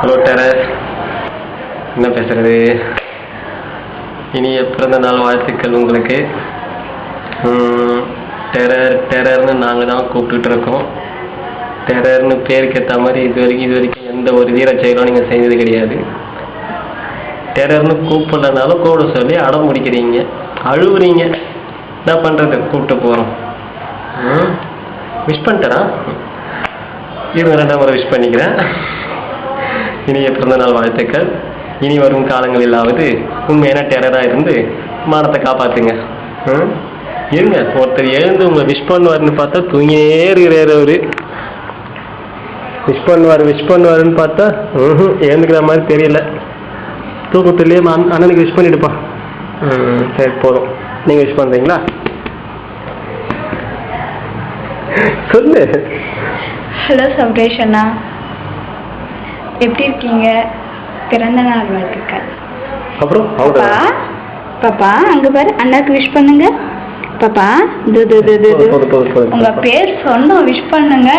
Hello terror, என்ன பேசுறது? இனிய பிறந்த நாள் வாழ்த்துக்கள் உங்களுக்கு. டெரர் டெரர்னு நாங்கள் தான் கூப்பிட்டுட்டு இருக்கோம். டெரர்னு பேருக்கு ஏற்ற மாதிரி இது வரைக்கும் எந்த ஒரு வீர செயலும் நீங்கள் செஞ்சது கிடையாது. டெரர்னு கூப்பிடலனாலும் கூட சொல்லி அடம் முடிக்கிறீங்க, அழுவுறீங்க. என்ன பண்ணுறது, கூப்பிட்டு போகிறோம். விஷ் பண்ணிட்டேனா? இவங்க 2ஆம் முறை விஷ் பண்ணிக்கிறேன். இனிய பிறந்தநாள் வாழ்த்துக்கள். இனி வரும் காலங்களிலாவது உண்மையான டெரராக இருந்து மானத்தை காப்பாற்றுங்க. இருங்க, ஒருத்தர் எழுந்து உங்களை விஷ் பண்ணுவாருன்னு பார்த்தா தூங்கினே இருக்கிறார். அவரு விஷ் பண்ணுவாருன்னு பார்த்தா எழுந்துக்கிற மாதிரி தெரியல. தூக்கத்துலேயே அண்ணனுக்கு விஷ் பண்ணிடுப்பா. சரி, போதும். நீங்கள் விஷ் பண்ணுறீங்களா? சொல்லு. ஹலோ சப்ரேஷ் அண்ணா, எப்படி இருக்கீங்க? பிறந்த நாள் வாழ்த்துக்கள். அப்புறம் பாப்பா அங்க பாரு, அண்ணாக்கு விஷ் பண்ணுங்க. பாப்பா உங்க பேர் சொன்னோம், விஷ் பண்ணுங்க.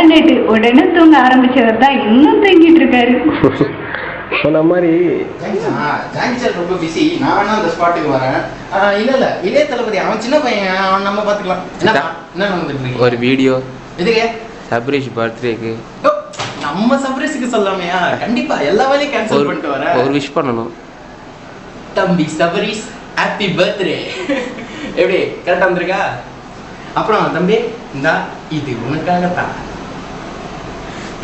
உடனே தூங்க ஆரம்பிச்சவர் தான் இன்னும் தூங்கிட்டு இருக்காரு. சொன்ன மாதிரி ரொம்ப பிஸி. நான் வேணா அந்த ஸ்பாட்டுக்கு வரேன். இல்ல இளைய தளபதி அவன் சின்ன பையன், அவன் நம்ம பாத்துக்கலாம். என்ன நடந்துட்டு ஒரு வீடியோ இதுக்கு சப்ரீஷ் பர்த்டேக்கு நம்ம சப்ரீஷுக்கு சொல்லாமையா? கண்டிப்பா எல்லா வேலையும் கேன்சல் பண்ணிட்டு வரேன். ஒரு விஷ் பண்ணணும். தம்பி சப்ரீஷ், ஹாப்பி பர்த்டே. எப்படி கரெக்டா வந்திருக்கா? அப்புறம் தம்பி, இந்தா இது உனக்காகத்தான்.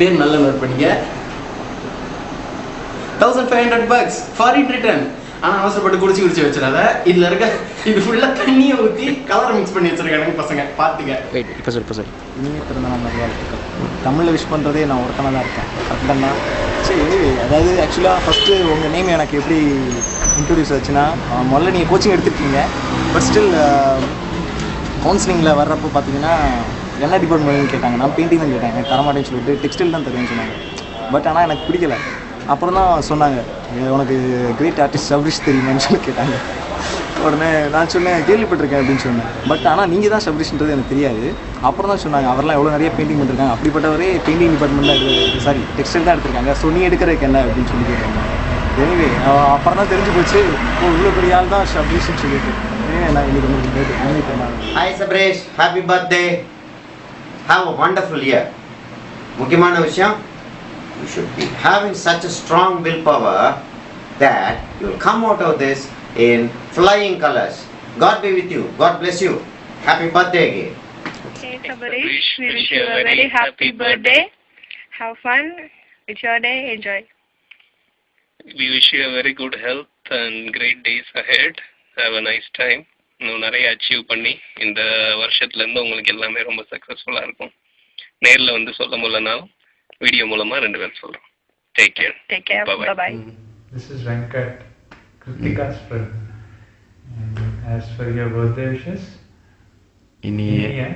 பேர் நல்லா நோட் பண்ணிக்க. $1500 ஃபாரின் ரிட்டர்ன். ஆனா அவசரப்பட்டு குடிச்சு வச்சிடாத. இதுல இருக்க இது ஃபுல்லா தண்ணியை ஊற்றி கலரை மிக்ஸ் பண்ணி வச்சிருக்காங்க பசங்க, பார்த்துக்க. இப்போ சொல். இனிமே பிறந்த நாள் வாழ்த்துக்கள். தமிழில் விஷ் பண்ணுறதே நான் ஒருத்தனாக தான் இருக்கேன். கரெக்டாக சரி. அதாவது ஆக்சுவலாக ஃபஸ்ட்டு உங்கள் நேம் எனக்கு எப்படி இன்ட்ரடியூஸ் ஆச்சுன்னா, முதல்ல நீங்கள் கோச்சிங் எடுத்துருக்கீங்க. பட் ஸ்டில் கவுன்சிலிங்கில் வர்றப்போ பார்த்தீங்கன்னா என்ன டிபார்ட்மெண்ட்னு கேட்டாங்க. நான் பெயிண்டிங் தான் கேட்டேன். எனக்கு தரமாட்டேன்னு சொல்லிட்டு டெக்ஸ்டைல் தான் தருவேன்னு சொன்னாங்க. பட் ஆனால் எனக்கு பிடிக்கல. அப்புறம் தான் சொன்னாங்க, உனக்கு கிரேட் ஆர்டிஸ்ட் சப்ரீஷ் தெரியுமான்னு சொல்லி கேட்டாங்க. உடனே நான் சொன்னேன், கேள்விப்பட்டிருக்கேன் அப்படின்னு சொன்னேன். பட் ஆனால் நீங்கள் தான் சப்ரீஷ்ன்றது எனக்கு தெரியாது. அப்புறம் தான் சொன்னாங்க, அவரெல்லாம் எவ்வளோ நிறைய பெயிண்டிங் பண்ணிருக்காங்க, அப்படிப்பட்டவரே பெயிண்டிங் டிபார்ட்மெண்ட்டில் சாரி டெக்ஸ்டைல் தான் எடுத்திருக்காங்க. ஸோ நீ எடுக்கிறதுக்கு என்ன அப்படின்னு சொல்லி கேட்டாங்க. எனிவே அப்புறம் தான் தெரிஞ்சு போச்சு, இவ்வளோ பெரிய ஆள் தான் சப்ரீஷ்னு சொல்லிட்டு. நான் இன்னைக்கு உங்களுக்கு hi Sabreesh, happy birthday. Have a wonderful year. முக்கியமான விஷயம், you should be having such a strong willpower that you will come out of this in flying colors. God be with you. God bless you. Happy birthday again. Hey Sabarish, we wish you a very happy birthday. Have fun. It's your day. Enjoy. We wish you a very good health and great days ahead. Have a nice time. இன்னும் நிறைய achieve பண்ணி இந்த வருஷத்துலேருந்து உங்களுக்கு எல்லாமே ரொம்ப சக்ஸஸ்ஃபுல்லாக இருக்கும். நேரில் வந்து சொல்ல முடியலனாலும் வீடியோ மூலமா 2 பேரும் சொல்றோம். Take care. Bye bye. This is Venkat, Kritika's friend. And as for your birthday wishes, இனிய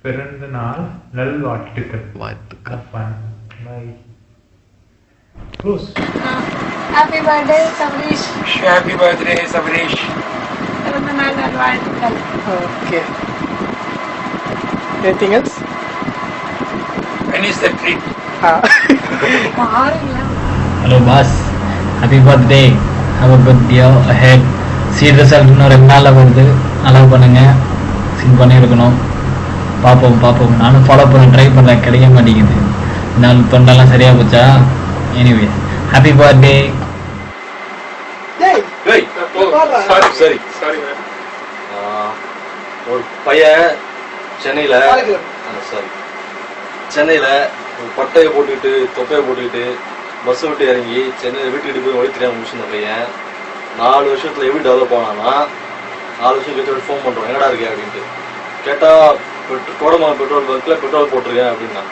பிறந்த நாள் நல்வாழ்த்துக்கள். Have fun. Bye. Bruce. Happy birthday Sabreesh. Happy birthday Sabreesh. பிறந்த நாள் நல்வாழ்த்துக்கள். Okay. Anything else? When is the treat? Hello boss, happy birthday. Have a good year ahead. See result இன்னும் 2 நாள்ல வருது. அலோவ் பண்ணுங்க. சீன் பண்ணியிருக்கணும். பார்ப்போம். நானும் ஃபாலோ பண்ண ட்ரை பண்ணுறேன், கிடைக்க மாட்டேங்குது. நாள் தொண்டெல்லாம் சரியா போச்சா? Anyway happy birthday. சரி ஒரு பையன் சென்னையில் ஒரு பட்டையை போட்டுக்கிட்டு தொப்பையை போட்டுக்கிட்டு பஸ் விட்டு இறங்கி சென்னையில் வீட்டுக்கிட்டு போய் வழி தெரியாமல் முடிச்சு இந்த பையன் 4 வருஷத்தில் எப்படி டெவலப் ஆனான்னா 4 வருஷம் கழிச்சு ஃபோன் பண்ணுறோம், எங்கடா இருக்கேன் அப்படின்ட்டு கேட்டால் கோடமங்கலம் பெட்ரோல் பங்க்கில் பெட்ரோல் போட்டிருக்கேன் அப்படின்னா.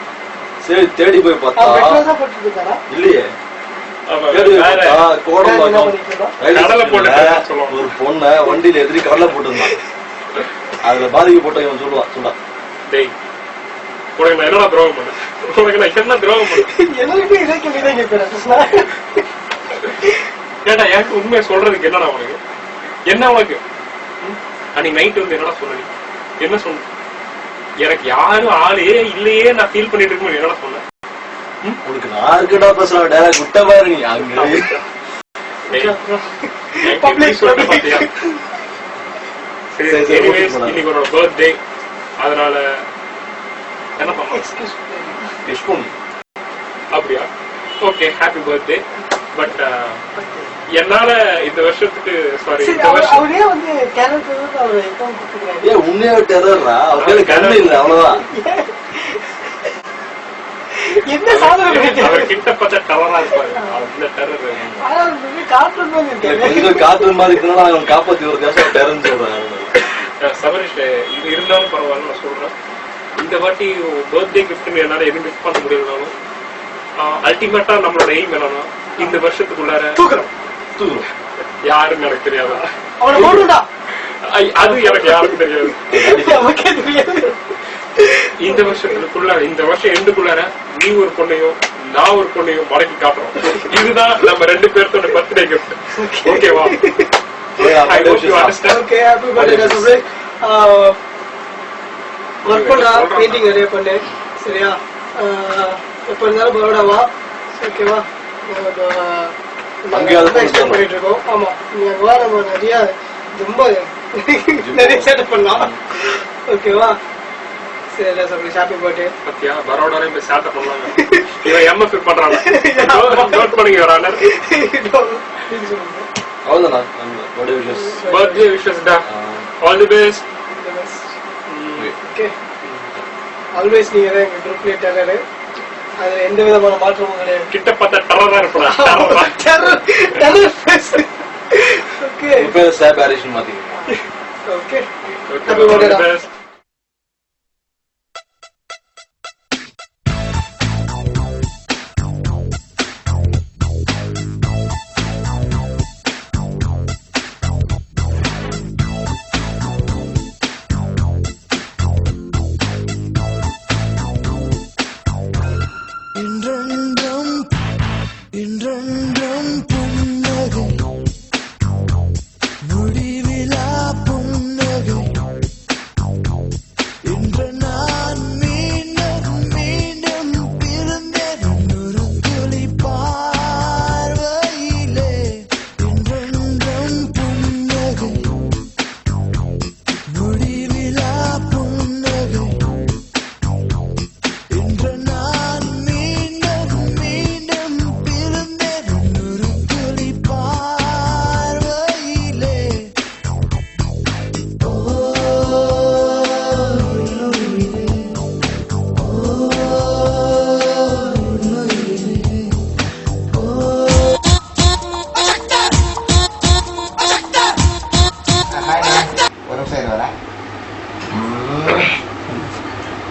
சரி தேடி போய் பார்த்தா இல்லையே, தேடி போய் பார்த்தா கோடம்பாக்கம் ஒரு பொண்ணை வண்டியில் எதிரி கடலை போட்டுருந்தான். அதில் பாதிக்கப்பட்ட இவன் சொல்லுவான் என்னடா துரோகம் பண்ண, உனக்கு நான் என்ன துரோகம் பண்ண கேட்டா எனக்கு உண்மையை சொல்றதுக்கு என்னடா உனக்கு என்ன உனக்கு அன்னைக்கு நைட்டு வந்து என்னடா சொன்ன, என்ன சொன்ன, எனக்கு யாரும் ஆளே இல்லையே நான் ஃபீல் பண்ணிட்டு இருக்கேன், என்னடா சொன்ன, உனக்கு நான் இருக்கடா பேசுறேன் டேரக்ட் விட்ட பாரு நீ அங்க இன்னைக்கு ஒரு பர்த்டே, அதனால என்ன பண்ணலாம்? அப்படியா? Okay, happy birthday. பட் என்னால இந்த வருஷத்துக்கு சாரி இந்த வருஷம் உண்மையா டெரர்ரா அவருக்கு கண்ணு இல்ல அவ்வளவுதான். அவர் கிட்ட பார்த்தா டவரா இருப்பாரு. அந்த டெரர் கொஞ்சம் காற்று மாதிரி இருக்கனால அவன் காப்பாத்தி ஒரு தேசம் டெரர்னு சொல்றாங்க. சபரிஷ் இது இருந்தாலும் பரவாயில்ல, நான் சொல்றேன். இந்த வாட்டி பர்த்டே கிஃப்ட் என்னால எதுவும் மிஸ் பண்ண முடியலனாலும் அல்டிமேட்டா நம்மளோட எய்ம் என்னன்னா இந்த வருஷத்துக்குள்ளார தூக்குறோம் யாருன்னு எனக்கு தெரியாதா? அது எனக்கு யாருக்கும் தெரியாது. இந்த வருஷத்துக்குள்ள இந்த வருஷம் எண்டுக்குள்ளார நீ ஒரு பொண்ணையும் நான் ஒரு பொண்ணையும் மடக்கி காட்டுறோம். இதுதான் நம்ம 2 பேர்த்தோட பர்த்டே கிஃப்ட். ஓகேவா? I hope you understand. Okay, happy birthday Sabri. Work பண்ணா பெயிண்டிங் நிறைய பண்ணு, சரியா? எப்போ இருந்தாலும் பரோடா வா, ஓகேவா? எக்ஸ்பிளைன் பண்ணிட்டு இருக்கோம். ஆமா, நீ அங்க வா, நம்ம நிறைய ரொம்ப நிறைய செட்டப் பண்ணலாம். ஓகேவா? சரி சப்ரி, ஹாப்பி பர்த்டே. பத்தியா பரோடால இந்த ஸ்டார்ட் பண்ணலாங்க. இவன் எம்எஃப் பண்றாங்க. நோட் பண்ணுங்க வரானே. அவ்வளவுதானா? பர்த்டே விஷஸ் டா. All the best. Okay, always நீங்க தான் எங்க குரூப் லீடர். அதுல எந்த விதமான மாற்றமும் கிடையாது. கிட்ட பார்த்தா டெரரா இருப்பா. ஓகே, இப்போ சாப் ஆரிஷன் மாத்திங்க. Okay, happy birthday.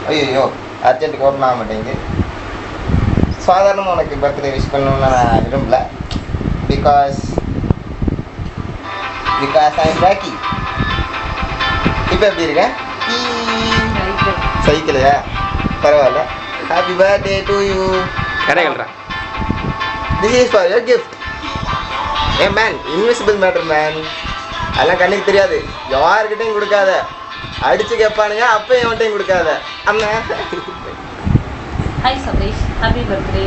ஐயோ அர்ஜென்ட்டுக்கு ஓப்பன் ஆக மாட்டேங்குது. சாதாரணமாக உனக்கு பர்த்டே விஷ் பண்ணணும்னு நான் விரும்பல. Because I'm Rocky. இப்போ எப்படி இருக்கேன்? சைக்கிளையா? பரவாயில்ல. Happy birthday to you. கடைகள்ரா. This is for your gift. Hey man, invisible matter man. அதெல்லாம் கண்ணுக்கு தெரியாது. யாருக்கிட்டையும் கொடுக்காத. அடிச்சு கேட்பானுங்க, அப்பயும் அவன்கிட்டையும் கொடுக்காத. அண்ணா hi Sabarish, happy birthday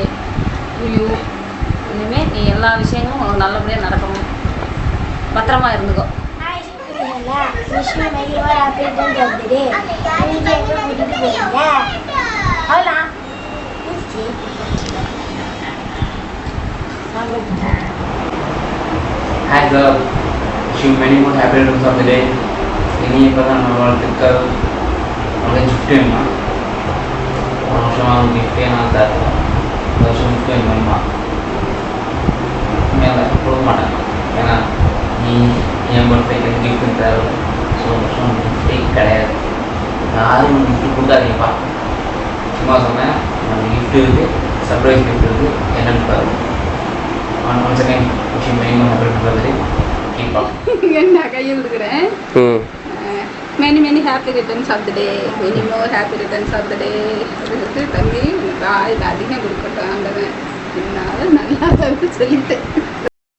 to you. இனிமேல் நீ எல்லா விஷயங்களும் நல்லபடியாக நடக்கணும். பத்திரமா இருந்துக்கோ. Hi girl, wish you many more happy returns of the day. இனி இப்போ தான் நம்ம வாழ்த்துக்கள் அப்படின்னு சுட்டுமா ஒரு வருஷமாக அவங்க கிஃப்டே நான் தரேன். ஒரு வருஷம் கிஃப்ட் எங்கள் அம்மா மேலே கொடுக்க மாட்டாங்க. ஏன்னா நீ என் பர்த்டேக்கு கிஃப்ட் தர. ஸோ ஒரு வருஷம் கிஃப்டே கிடையாது. யாரும் கிஃப்ட் கொடுத்தாதீங்கப்பா. சும்மா சொன்னேன். அந்த கிஃப்ட் இருக்குது, சர்ப்ரைஸ் கிஃப்ட் இருக்குது, என்னென்னு பாரு. One second wish you many more happy returns of the day. Keep up. நான் கையில் கொடுக்குறேன். many happy returns of the day, many more happy returns of the day. அது தம்பி ஆயுள் அதிகம் கொடுக்கட்டும் ஆண்டவன். என்னால் நல்லா சொல்லிட்டேன்.